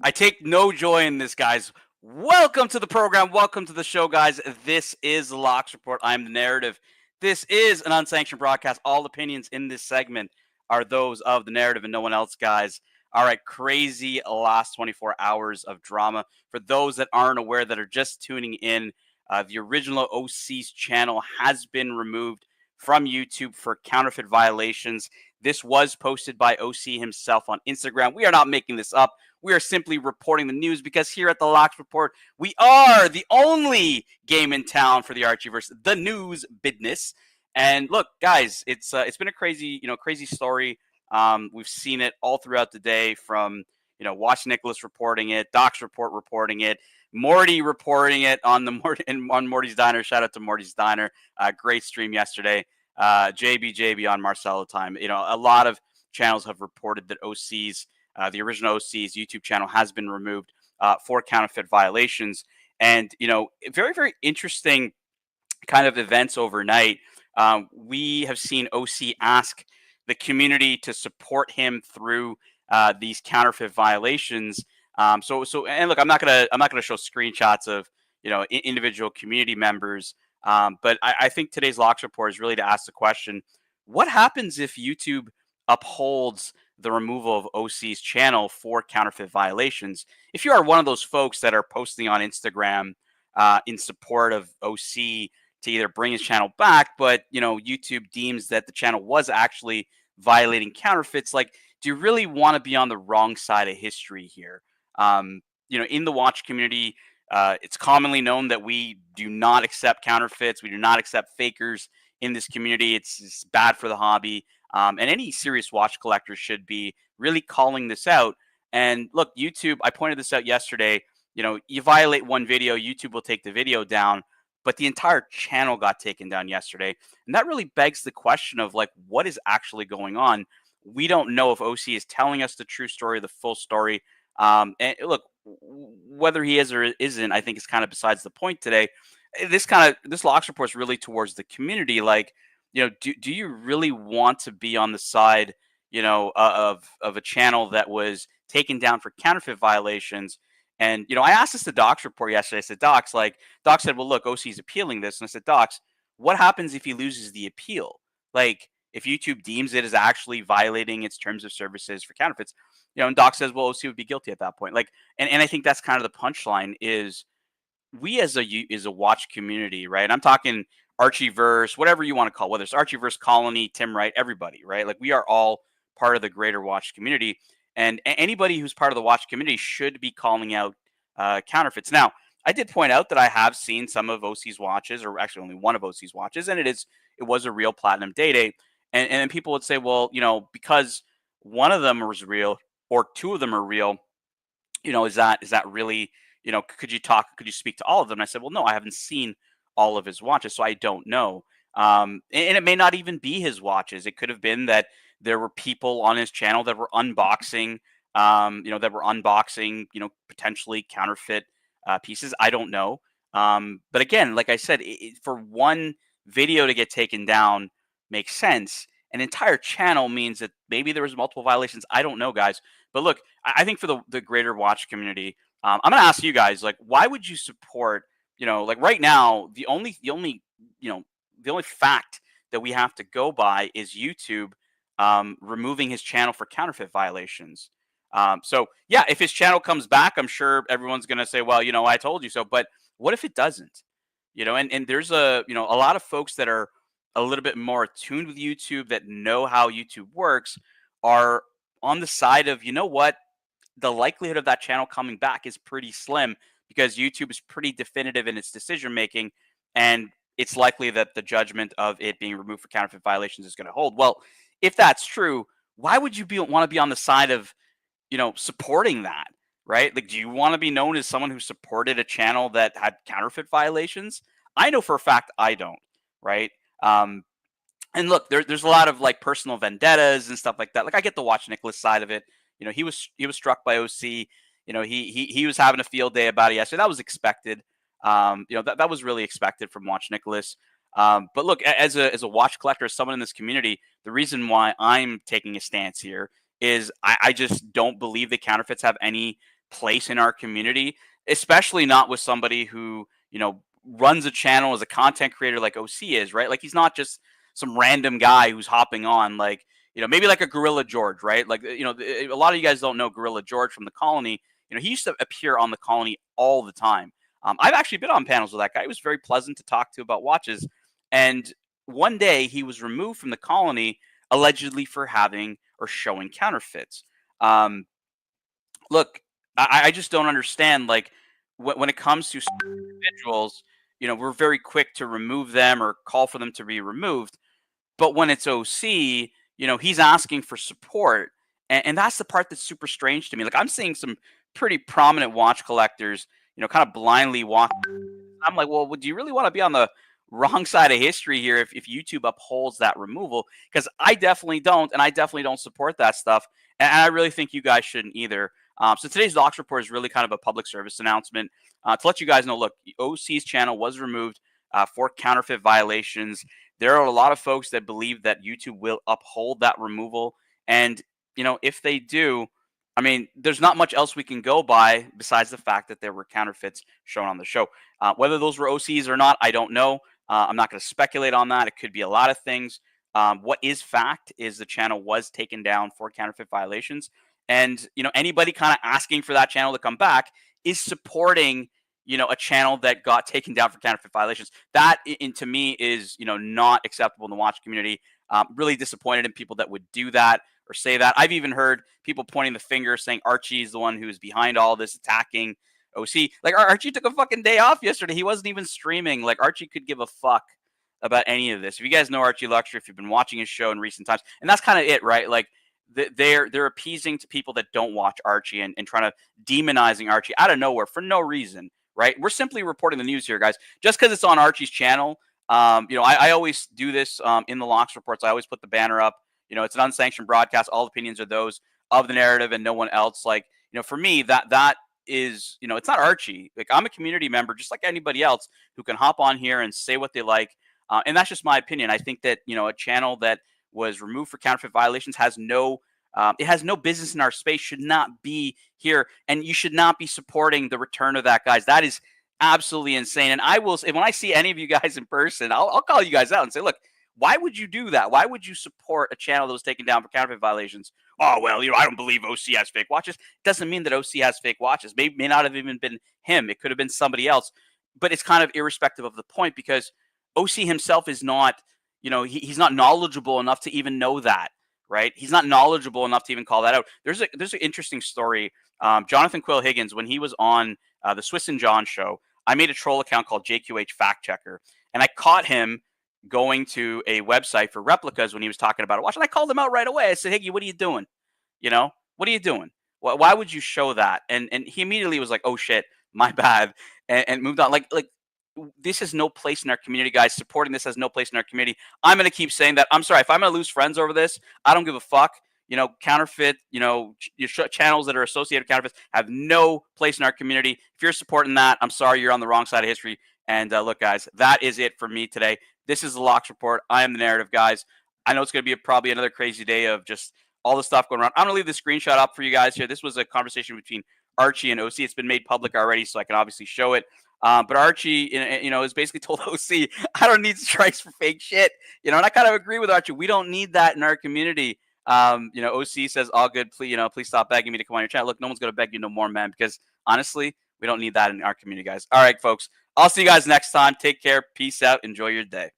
I take no joy in this, guys. Welcome to the program. Welcome to the show, guys. This is the Locks Report. I'm the narrative. This is an unsanctioned broadcast. All opinions in this segment are those of the narrative and no one else, guys. All right, crazy last 24 hours of drama. For those that aren't aware, that are just tuning in, the original OC's channel has been removed from YouTube for counterfeit violations. This was posted by OC himself on Instagram. We are not making this up. We are simply reporting the news because here at the Locks Report, we are the only game in town for the Archieverse, the news business. And look, guys, it's been a crazy story. We've seen it all throughout the day, from Watch Nicholas reporting it, Doc's report reporting it, Morty reporting it on on Morty's Diner. Shout out to Morty's Diner. Great stream yesterday. JB on Marcelo time. A lot of channels have reported that the original OC's YouTube channel has been removed for counterfeit violations. And, very, very interesting kind of events overnight. We have seen OC ask the community to support him through these counterfeit violations. And look, I'm not gonna show screenshots of individual community members, but I think today's Locks Report is really to ask the question: what happens if YouTube upholds the removal of OC's channel for counterfeit violations? If you are one of those folks that are posting on Instagram in support of OC to either bring his channel back, but YouTube deems that the channel was actually violating counterfeits, like, do you really want to be on the wrong side of history here? In the watch community, it's commonly known that we do not accept counterfeits. We do not accept fakers in this community. It's bad for the hobby. And any serious watch collector should be really calling this out. And look, YouTube, I pointed this out yesterday. You violate one video, YouTube will take the video down, but the entire channel got taken down yesterday. And that really begs the question of, like, what is actually going on? We don't know if OC is telling us the true story, the full story. And look, whether he is or isn't, I think is kind of besides the point today. This Locks Report is really towards the community. Like, do you really want to be on the side, of a channel that was taken down for counterfeit violations? And I asked this to Doc's report yesterday. I said, Doc said, well, look, OC's appealing this, and I said, Docs, what happens if he loses the appeal? Like, if YouTube deems it as actually violating its terms of services for counterfeits, and Doc says, well, OC would be guilty at that point. Like, and I think that's kind of the punchline is, we as a watch community, right? And I'm talking Archieverse, whatever you want to call it, whether it's Archieverse, Colony, Tim Wright, everybody, right? Like, we are all part of the greater watch community. And anybody who's part of the watch community should be calling out counterfeits. Now, I did point out that I have seen some of OC's watches, or actually only one of OC's watches, and it was a real platinum date. And then people would say, well, because one of them was real or two of them are real, is that really, could you speak to all of them? And I said, well, no, I haven't seen all of his watches, so I don't know. And it may not even be his watches. It could have been that there were people on his channel that were unboxing, potentially counterfeit pieces. I don't know. But again, like I said, for one video to get taken down makes sense. An entire channel means that maybe there was multiple violations. I don't know, guys. But look, I think for the greater watch community, I'm going to ask you guys, like, why would you support, like right now, the only fact that we have to go by is YouTube removing his channel for counterfeit violations. So yeah, if his channel comes back, I'm sure everyone's going to say, well, I told you so. But what if it doesn't? And there's a lot of folks that are a little bit more attuned with YouTube, that know how YouTube works, are on the side of, what, the likelihood of that channel coming back is pretty slim, because YouTube is pretty definitive in its decision making, and it's likely that the judgment of it being removed for counterfeit violations is going to hold. Well, if that's true, why would you want to be on the side of, supporting that, right? Like, do you want to be known as someone who supported a channel that had counterfeit violations? I know for a fact I don't, right? And look, there's a lot of, like, personal vendettas and stuff like that. Like, I get the Watch Nicholas side of it. He was struck by OC. He was having a field day about it yesterday. That was expected. That was really expected from Watch Nicholas. But look, as a watch collector, as someone in this community, the reason why I'm taking a stance here is I just don't believe that counterfeits have any place in our community, especially not with somebody who, runs a channel as a content creator like OC is, right? Like he's not just some random guy who's hopping on, like, maybe like a Gorilla George, right? Like, a lot of you guys don't know Gorilla George from the Colony. He used to appear on the Colony all the time. I've actually been on panels with that guy. He was very pleasant to talk to about watches. And one day he was removed from the Colony allegedly for having or showing counterfeits. Look, I just don't understand. Like when it comes to individuals, we're very quick to remove them or call for them to be removed. But when it's OC, he's asking for support. And that's the part that's super strange to me. Like I'm seeing some pretty prominent watch collectors, kind of blindly walk. I'm like, well, do you really want to be on the wrong side of history here if YouTube upholds that removal? Because I definitely don't, and I definitely don't support that stuff. And I really think you guys shouldn't either. So today's Docs Report is really kind of a public service announcement to let you guys know, look, OC's channel was removed for counterfeit violations. There are a lot of folks that believe that YouTube will uphold that removal. And, if they do, I mean, there's not much else we can go by besides the fact that there were counterfeits shown on the show. Whether those were OCs or not, I don't know. I'm not going to speculate on that. It could be a lot of things. What is fact is the channel was taken down for counterfeit violations. And, anybody kind of asking for that channel to come back is supporting, a channel that got taken down for counterfeit violations. That, to me, is, not acceptable in the watch community. Really disappointed in people that would do that or say that. I've even heard people pointing the finger saying Archie is the one who's behind all this, attacking OC. Like Archie took a fucking day off yesterday. He wasn't even streaming. Like Archie could give a fuck about any of this. If you guys know Archie Luxury, if you've been watching his show in recent times, and that's kind of it, right? Like they're appeasing to people that don't watch Archie and trying to demonizing Archie out of nowhere for no reason, right? We're simply reporting the news here, guys. Just because it's on Archie's channel, I always do this in the Locks reports. I always put the banner up. It's an unsanctioned broadcast. All opinions are those of the narrative and no one else. Like, for me, that is, it's not Archie. Like I'm a community member, just like anybody else who can hop on here and say what they like. And that's just my opinion. I think that, a channel that was removed for counterfeit violations has no business in our space, should not be here. And you should not be supporting the return of that, guys. That is absolutely insane. And I will say, when I see any of you guys in person, I'll call you guys out and say, look, why would you do that? Why would you support a channel that was taken down for counterfeit violations? Oh, well, I don't believe OC has fake watches. Doesn't mean that OC has fake watches. May not have even been him. It could have been somebody else. But it's kind of irrespective of the point, because OC himself is not, he's not knowledgeable enough to even know that, right? He's not knowledgeable enough to even call that out. There's an interesting story. Jonathan Quill Higgins, when he was on the Swiss and John show, I made a troll account called JQH Fact Checker, and I caught him going to a website for replicas when he was talking about a watch. And I called him out right away. I said, Higgy, what are you doing? What are you doing? Why would you show that? And he immediately was like, oh shit, my bad. And moved on. Like this has no place in our community, guys. Supporting this has no place in our community. I'm going to keep saying that. I'm sorry. If I'm going to lose friends over this, I don't give a fuck. Counterfeit, channels that are associated with counterfeits have no place in our community. If you're supporting that, I'm sorry, you're on the wrong side of history. And look, guys, that is it for me today. This is the Locks Report. I am the narrative, guys. I know it's going to be probably another crazy day of just all the stuff going around. I'm going to leave the screenshot up for you guys here. This was a conversation between Archie and OC. It's been made public already, so I can obviously show it. But Archie, has basically told OC, I don't need strikes for fake shit. And I kind of agree with Archie. We don't need that in our community. OC says, all good. Please stop begging me to come on your channel. Look, no one's going to beg you no more, man, because honestly, we don't need that in our community, guys. All right, folks. I'll see you guys next time. Take care. Peace out. Enjoy your day.